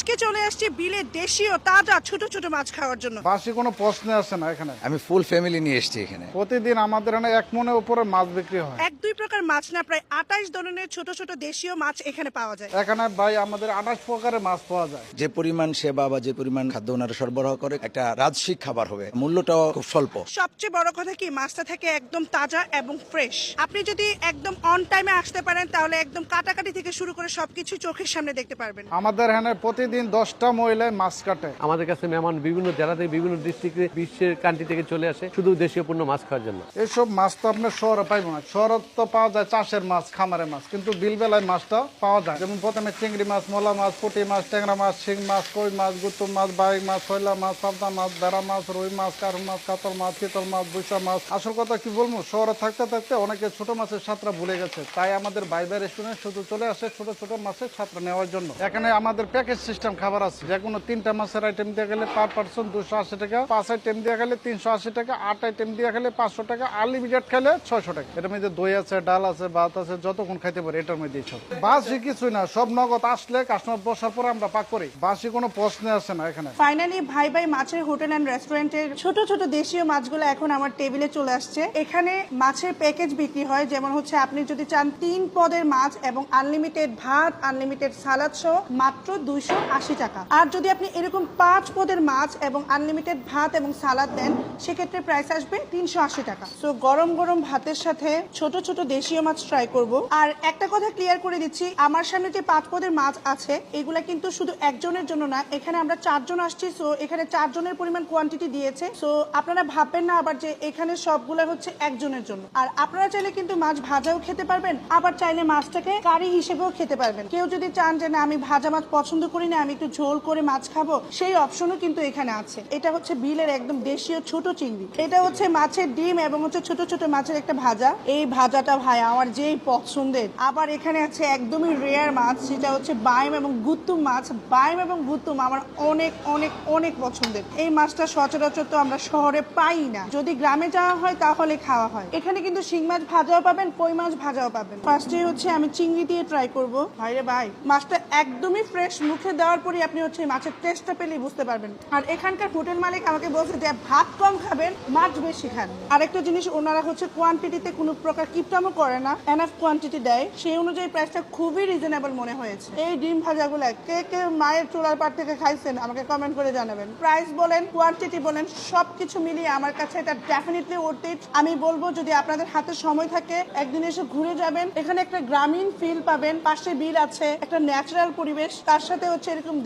আজকে চলে আসছি বিলে দেশীয় তাজা ছোট ছোট মাছ খাওয়ার জন্য। বাসি কোনো প্রশ্ন আসে না এখানে। আমি ফুল ফ্যামিলি নিয়ে এসেছি এখানে। প্রতিদিন আমাদের এখানে 1 মনের উপরে মাছ বিক্রি হয়। এক দুই প্রকার মাছ না, প্রায় 28 ধরনের ছোট ছোট দেশীয় মাছ এখানে পাওয়া যায়। এখানে ভাই আমাদের 28 প্রকারের মাছ পাওয়া যায়। যে পরিমাণ সেবা বা যে পরিমাণ খাদ্য ওনারা সরবরাহ করে একটা রাজসিক খাবার হবে, মূল্যটাও খুব স্বল্প। সবচেয়ে বড় কথা কি, মাছটা থাকে একদম তাজা এবং ফ্রেশ। আপনি যদি একদম অন টাইমে আসতে পারেন তাহলে একদম কাটাকাটি থেকে শুরু করে সবকিছু চোখের সামনে দেখতে পারবেন। আমাদের এখানে প্রতিদিন 10টা মহিলায় মাছ কাটে। আমাদের কাছে মেহমান বিভিন্ন জেলা থেকে বিভিন্ন ডিস্ট্রিক্টে বিশ্বের কান্ট্রি থেকে চলে আসে শুধু দেশীয় পণ্য মাছ খাওয়ার জন্য। এইসব মাছ তো আপনার শহরে পাইবো না। শহরে তো পাওয়া যায় চাষের মাছ, খামারের মাছ, কিন্তু বিলবেলায় মাছটা পাওয়া যায়। যেমন প্রথমে চিংড়ি মাছ, মোলা মাছ, পুঁটি মাছ, ট্যাংরা মাছ, শিং মাছ, কই মাছ, গুতুম মাছ, বাইক মাছ, শৈলা মাছ, পাবদা মাছ, বেড়া মাছ, রুই মাছ, কারু মাছ, কাতল মাছ, চিতল মাছ, বুসা মাছ। আসল কথা কি বলবো, শহরে থাকতে থাকতে অনেকে ছোট মাছের স্বাদটা ভুলে গেছে। তাই আমাদের বাইরে রেস্টুরেন্ট শুধু চলে আসে ছোট ছোট মাছের স্বাদটা নেওয়ার জন্য। এখানে আমাদের প্যাকেজ সিস্টেম খাবার আছে। যে কোনো 3টা মাছের আইটেম দিয়ে গেলে পার পার্সন 280 টাকা, 5 আইটেম দিয়ে গেলে 380 টাকা, 8 আইটেম দিয়ে গেলে 500 টাকা, আনলিমিটেড খেলে 600 টাকা। এটার মধ্যে দই আছে, ডাল আছে, ভাত আছে, যতক্ষণ খাইতে পারে এটার মধ্যেই সব। বাসি কিছুই না, সব নগদ। আসলে কাস্টমার বসার পরে আমরা পাক করি। বাসি কোনো প্রশ্ন আসে না এখানে। ফাইনালি ভাই ভাই মাছের হোটেল এন্ড রেস্টুরেন্টের ছোট ছোট দেশীয় মাছগুলো এখন আমার টেবিলে চলে আসছে। এখানে মাছের প্যাকেজ বিক্রি হয়, যেমন হচ্ছে আপনি যদি চান 3 পদের মাছ এবং আনলিমিটেড ভাত, আনলিমিটেড সালাদ সহ মাত্র 280 টাকা। আর যদি আপনি এরকম 5 পদের মাছ এবং আনলিমিটেড ভাত এবং সালাদ দেন সেক্ষেত্রে প্রাইস আসবে 380 টাকা। সো গরম গরম ভাতের সাথে ছোট ছোট দেশীয় মাছ ট্রাই করব। আর একটা কথা ক্লিয়ার করে দিচ্ছি, আমার সামনে যে 5 পদের মাছ আছে এগুলা কিন্তু শুধু একজনের জন্য না, এখানে আমরা 4 জন আসছি। সো এখানে 4 জনের পরিমাণ কোয়ান্টিটি দিয়েছে। সো আপনারা ভাববেন না আবার যে এখানে সবগুলা হচ্ছে একজনের জন্য। আর আপনারা চাইলে কিন্তু মাছ ভাজাও খেতে পারবেন, আবার চাইলে মাছটাকে কারি হিসেবেও খেতে পারবেন। কেউ যদি চান যে না আমি ভাজা মাছ পছন্দ করি না, আমি একটু ঝোল করে মাছ খাবো, সেই অপশনও কিন্তু এখানে আছে। এটা হচ্ছে বিলের একদম দেশীয় ছোট চিংড়ি। এটা হচ্ছে মাছের ডিম এবং হচ্ছে ছোট ছোট মাছের একটা ভাজা। এই ভাজাটা ভাই আমার যেই পছন্দের। আবার এখানে আছে একদমই রেয়ার মাছ, সেটা হচ্ছে বাইম এবং গুত্তুম মাছ। বাইম এবং গুত্তুম আমার অনেক অনেক অনেক পছন্দের। এই মাছটা সচরাচর তো আমরা শহরে পাই না, যদি গ্রামে যাওয়া হয় তাহলে খাওয়া হয়। এখানে কিন্তু শিং মাছ ভাজাও পাবেন, কই মাছ ভাজাও পাবেন। ফার্স্টে হচ্ছে আমি চিংড়ি দিয়ে ট্রাই করব। ভাইরে ভাই, মাছটা একদমই ফ্রেশ। মুখে দেওয়ার পরই আপনি হচ্ছে মাছের টেস্টটা পেলেই বুঝতে পারবেন। আর এখানকার হোটেল মালিক আমাকে বলছে যে ভাত কম খাবেন, মাছ বেশি খান। আরেকটা জিনিস, ওনারা হচ্ছে কোয়ান্টিটিতে কোনো প্রকার কিপটামও করে না, এনাফ কোয়ান্টিটি দেয়। সেই অনুযায়ী প্রাইসটা খুবই রিজনেবল মনে হয়েছে। এই ডিম ভাজাগুলো কে কে মায়ের চুলার পাট থেকে খাইছেন আমাকে কমেন্ট করে জানাবেন। প্রাইস বলেন, কোয়ান্টিটি বলেন, সবকিছু মিলিয়ে আমার কাছে এটা ডেফিনেটলি ওর্থ ইট। আমি বলবো যদি আপনাদের হাতে সময় থাকে একদিন এসে ঘুরে যাবেন। এখানে একটা গ্রামীণ ফিল পাবেন, পাশে বিল আছে, একটা ন্যাচারাল পরিবেশ, তার সাথে হচ্ছে এরকম